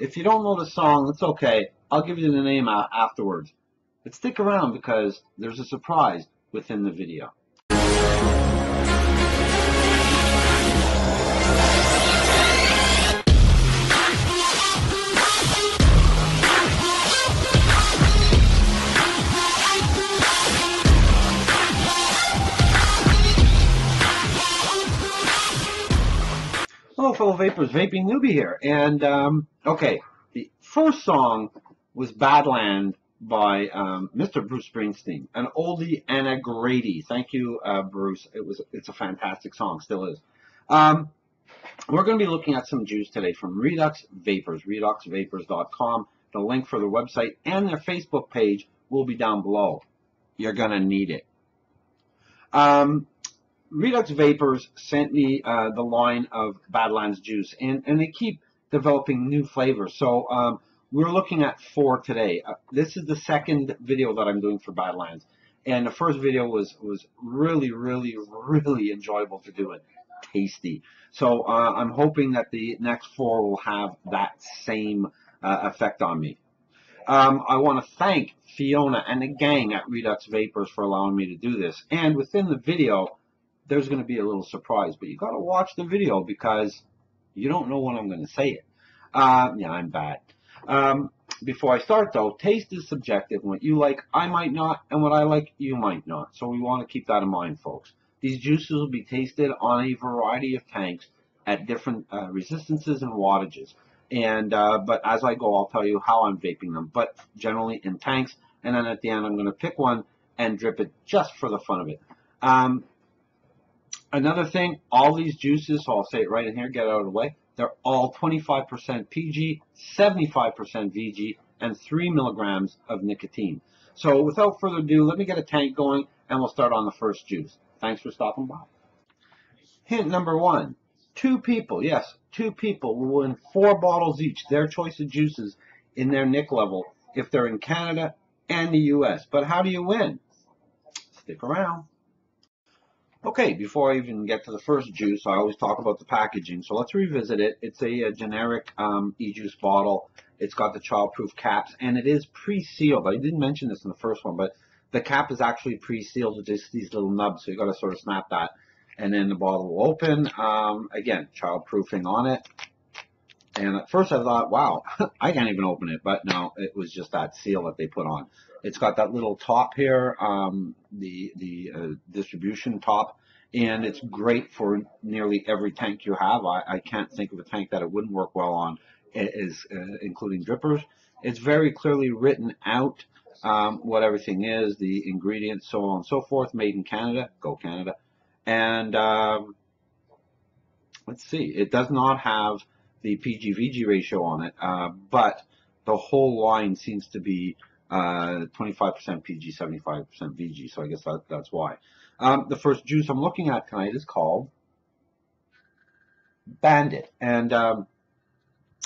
If you don't know the song, it's okay. I'll give you the name afterwards. But stick around because there's a surprise within the video. Hello, fellow vapors, Vaping Newbie here. And, okay, the first song was Badlands by Mr. Bruce Springsteen, an oldie and a greatie. Thank you, Bruce. It's a fantastic song, still is. We're going to be looking at some juice today from Redux Vapers, reduxvapers.com. The link for their website and their Facebook page will be down below. You're going to need it. Redux Vapers sent me the line of Badlands juice, and they keep developing new flavors. So we're looking at 4 today. This is the second video that I'm doing for Badlands, and the first video was really enjoyable to do and tasty. So I'm hoping that the next 4 will have that same effect on me. I want to thank Fiona and the gang at Redux Vapers for allowing me to do this, and within the video there's going to be a little surprise, but you got to watch the video because you don't know when I'm going to say it. Yeah, I'm bad. Before I start though, taste is subjective. What you like, I might not, and what I like, you might not. So we want to keep that in mind, folks. These juices will be tasted on a variety of tanks at different resistances and wattages. And but as I go, I'll tell you how I'm vaping them, but generally in tanks. And then at the end, I'm going to pick one and drip it just for the fun of it. Another thing, all these juices, so I'll say it right in here, get it out of the way, they're all 25% PG, 75% VG, and 3 milligrams of nicotine. So without further ado, let me get a tank going, and we'll start on the first juice. Thanks for stopping by. Hint number 1, 2 people, yes, 2 people will win 4 bottles each, their choice of juices in their nic level, if they're in Canada and the US. But how do you win? Stick around. Okay, before I even get to the first juice, I always talk about the packaging, so let's revisit it. It's a generic Ejuice bottle. It's got the childproof caps, and it is pre-sealed. I didn't mention this in the first one, but the cap is actually pre-sealed with just these little nubs, so you got to sort of snap that, and then the bottle will open. Again, childproofing on it. And at first I thought, wow, I can't even open it, but no, it was just that seal that they put on. It's got that little top here, the distribution top, and it's great for nearly every tank you have. I can't think of a tank that it wouldn't work well on, including drippers. It's very clearly written out what everything is, the ingredients, so on and so forth, made in Canada, go Canada. And let's see, it does not have the PG-VG ratio on it, but the whole line seems to be 25% PG, 75% VG, so I guess that's why. The first juice I'm looking at tonight is called Bandit, and I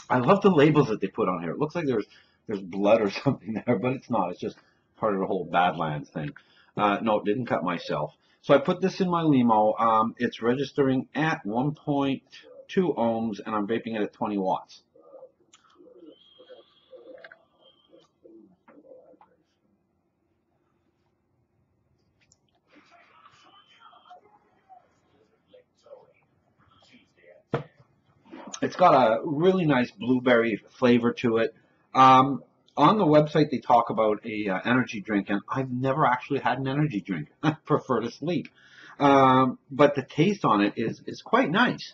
love the labels that they put on here. It looks like there's blood or something there, but it's not. It's just part of the whole Badlands thing. No, it didn't cut myself. So I put this in my limo. It's registering at 1.2 ohms, and I'm vaping it at 20 watts. It's got a really nice blueberry flavor to it. On the website, they talk about a energy drink, and I've never actually had an energy drink. I prefer to sleep. But the taste on it is quite nice.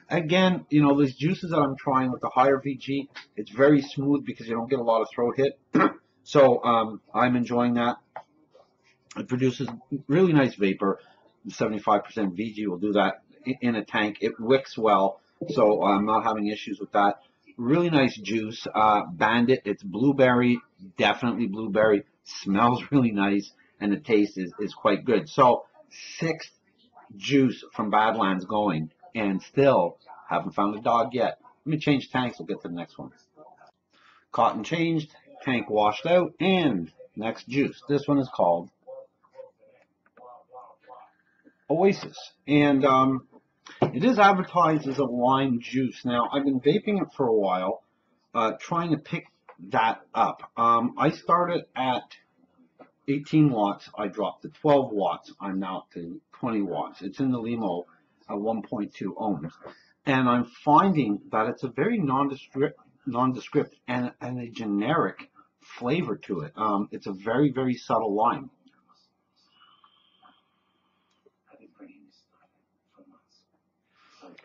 Again, you know, these juices that I'm trying with the higher VG, it's very smooth because you don't get a lot of throat hit. So I'm enjoying that. It produces really nice vapor. 75% VG will do that in a tank. It wicks well, so I'm not having issues with that. Really nice juice. Bandit, it's blueberry, definitely blueberry. Smells really nice, and the taste is quite good. So 6th juice from Badlands going, and still haven't found a dog yet. Let me change tanks, we'll get to the next one. Cotton changed, tank washed out, and next juice. This one is called Oasis. And It is advertised as a lime juice. Now, I've been vaping it for a while, trying to pick that up. I started at 18 watts. I dropped to 12 watts. I'm now up to 20 watts. It's in the Limo at 1.2 ohms. And I'm finding that it's a very nondescript and a generic flavor to it. It's a very, very subtle lime.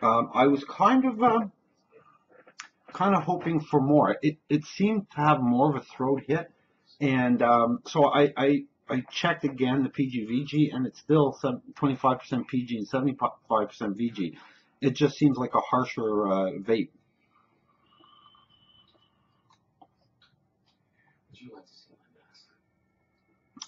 I was kind of hoping for more. It seemed to have more of a throat hit, and so I checked again the PG/VG, and it's still 25% PG and 75% VG. It just seems like a harsher vape.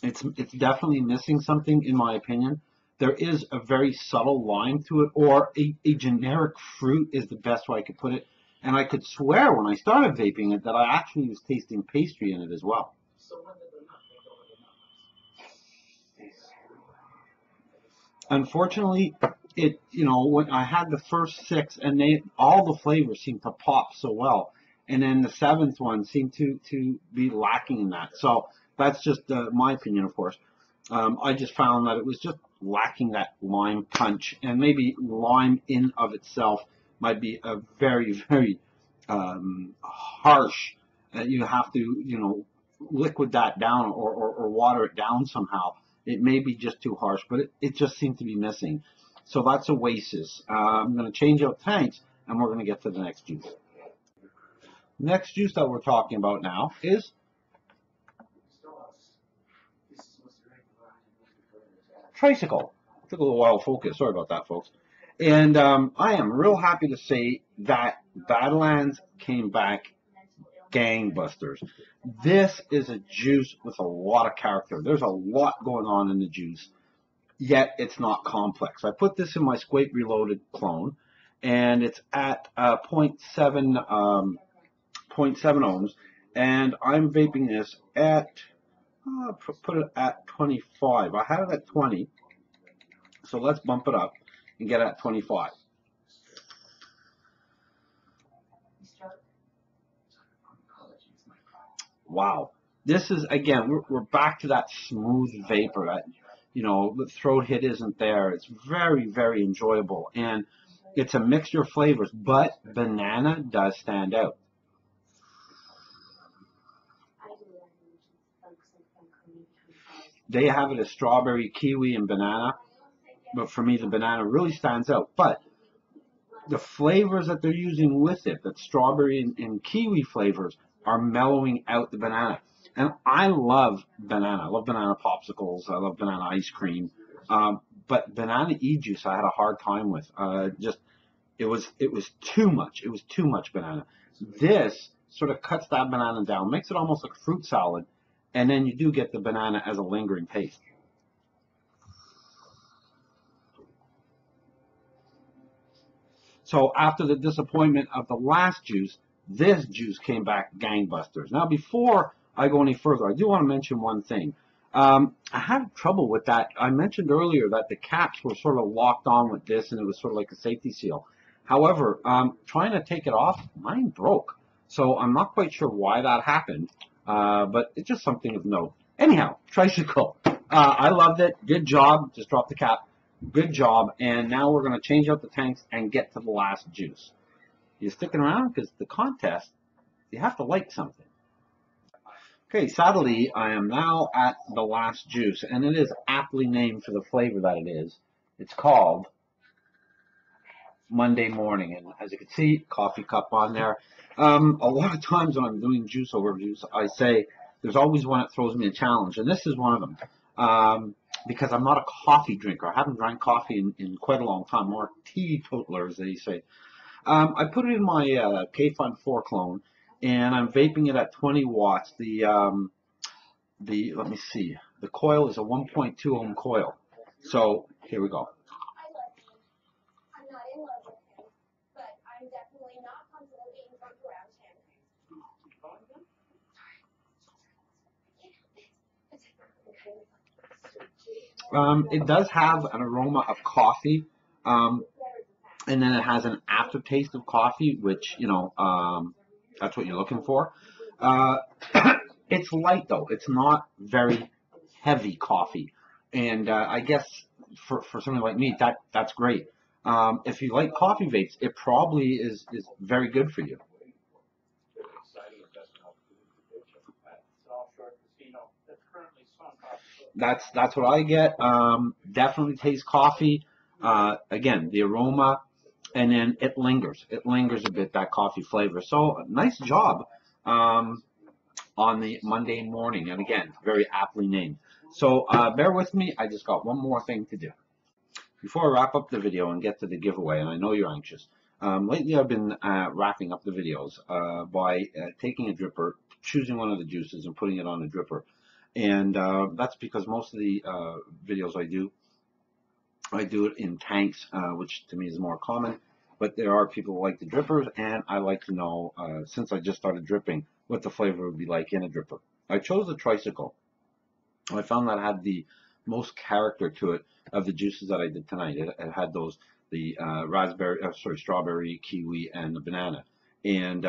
It's definitely missing something, in my opinion. There is a very subtle lime to it, or a generic fruit is the best way I could put it. And I could swear when I started vaping it that I actually was tasting pastry in it as well. Unfortunately, when I had the first 6, and all the flavors seemed to pop so well, and then the 7th one seemed to be lacking in that. So that's just my opinion, of course. I just found that it was just lacking that lime punch, and maybe lime in of itself might be a very, very harsh. You have to, liquid that down or water it down somehow. It may be just too harsh, but it just seemed to be missing. So that's Oasis. I'm going to change out tanks, and we're going to get to the next juice. Next juice that we're talking about now is Tricycle. Took a little while to focus. Sorry about that, folks. And I am real happy to say that Badlands came back gangbusters. This is a juice with a lot of character. There's a lot going on in the juice, yet it's not complex. I put this in my Squape Reloaded clone, and it's at 0.7 ohms, and I'm vaping this at, put it at 25. I had it at 20, so let's bump it up and get it at 25. Wow. This is, again, we're back to that smooth vapor. That, the throat hit isn't there. It's very, very enjoyable. And it's a mixture of flavors, but banana does stand out. They have it as strawberry, kiwi, and banana. But for me, the banana really stands out. But the flavors that they're using with it, that strawberry and kiwi flavors, are mellowing out the banana. And I love banana. I love banana popsicles. I love banana ice cream. But banana Ejuice I had a hard time with. It was too much. It was too much banana. This sort of cuts that banana down, makes it almost like fruit salad, and then you do get the banana as a lingering taste. So after the disappointment of the last juice, this juice came back gangbusters. Now, before I go any further, I do want to mention one thing. I had trouble with that. I mentioned earlier that the caps were sort of locked on with this, and it was sort of like a safety seal. However, trying to take it off, mine broke. So I'm not quite sure why that happened, but it's just something of note. Anyhow, Tricycle. I loved it. Good job. Just dropped the cap. Good job. And now we're going to change out the tanks and get to the last juice. You're sticking around because the contest, you have to like something. Okay, sadly, I am now at the last juice, and it is aptly named for the flavor that it is. It's called Monday Morning, and as you can see, coffee cup on there. A lot of times when I'm doing juice overviews, I say there's always one that throws me a challenge, and this is one of them. Because I'm not a coffee drinker. I haven't drank coffee in quite a long time. More teetotaler, as they say. I put it in my K-Fun 4 clone, and I'm vaping it at 20 watts. Let me see. The coil is a 1.2 ohm coil. So here we go. I'm not in love with him, but I'm definitely not comfortable being bumped around him. It does have an aroma of coffee. and then it has an aftertaste of coffee, which, you know, that's what you're looking for. Uh, it's light though; it's not very heavy coffee, and I guess for somebody like me, that's great. If you like coffee vapes, it probably is very good for you. That's what I get. Definitely tastes coffee. Again, the aroma, and then it lingers. It lingers a bit, that coffee flavor. So nice job on the Monday morning. And again, very aptly named. So bear with me. I just got one more thing to do before I wrap up the video and get to the giveaway. And I know you're anxious. Lately, I've been wrapping up the videos by taking a dripper, choosing one of the juices, and putting it on a dripper. And that's because most of the videos I do it in tanks, which to me is more common. But there are people who like the drippers, and I like to know, since I just started dripping, what the flavor would be like in a dripper. I chose the Tricycle. I found that it had the most character to it of the juices that I did tonight. It had the strawberry, kiwi, and the banana. And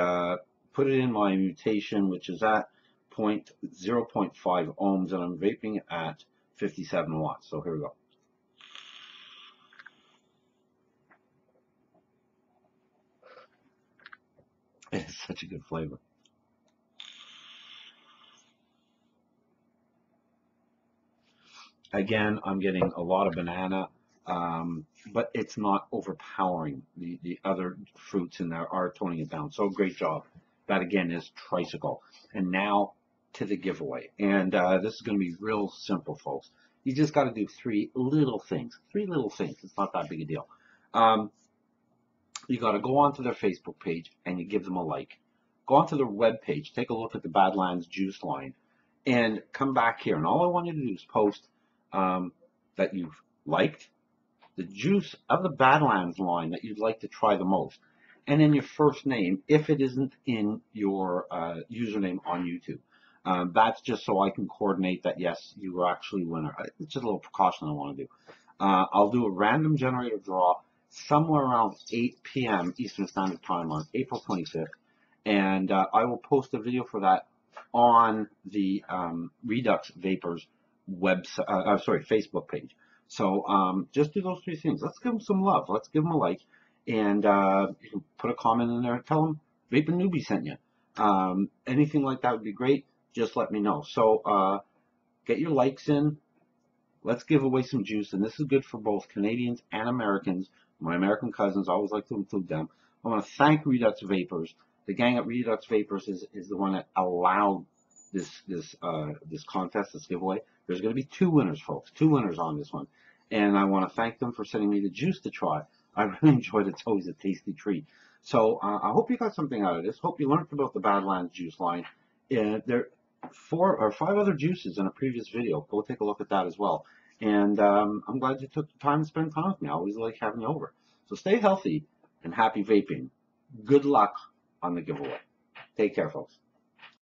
put it in my mutation, which is at 0.5 ohms, and I'm vaping at 57 watts. So here we go. It's such a good flavor. Again, I'm getting a lot of banana, but it's not overpowering. The other fruits in there are toning it down. So great job. That again is Tricycle. And now to the giveaway. And this is going to be real simple, folks. You just got to do three little things. Three little things. It's not that big a deal. You got to go onto their Facebook page and you give them a like. Go onto their web page, take a look at the Badlands juice line, and come back here. And all I want you to do is post that you've liked the juice of the Badlands line that you'd like to try the most, and then your first name if it isn't in your username on YouTube. That's just so I can coordinate that, yes, you were actually a winner. It's just a little precaution I want to do. I'll do a random generator draw somewhere around 8 p.m. Eastern Standard Time on April 25th, and I will post a video for that on the Redux Vapers Facebook page. So just do those three things. Let's give them some love. Let's give them a like, and you can put a comment in there. Tell them Vaping Newbie sent you. Anything like that would be great. Just let me know. So get your likes in. Let's give away some juice, and this is good for both Canadians and Americans. My American cousins, I always like to include them. I want to thank Redux Vapers. The gang at Redux Vapers is the one that allowed this contest, this giveaway. There's going to be two winners, folks. Two winners on this one. And I want to thank them for sending me the juice to try. I really enjoyed it. It's always a tasty treat. So I hope you got something out of this. Hope you learned about the Badlands juice line. There are 4 or 5 other juices in a previous video. Go take a look at that as well. And I'm glad you took the time to spend time with me. I always like having you over. So stay healthy and happy vaping. Good luck on the giveaway. Take care, folks.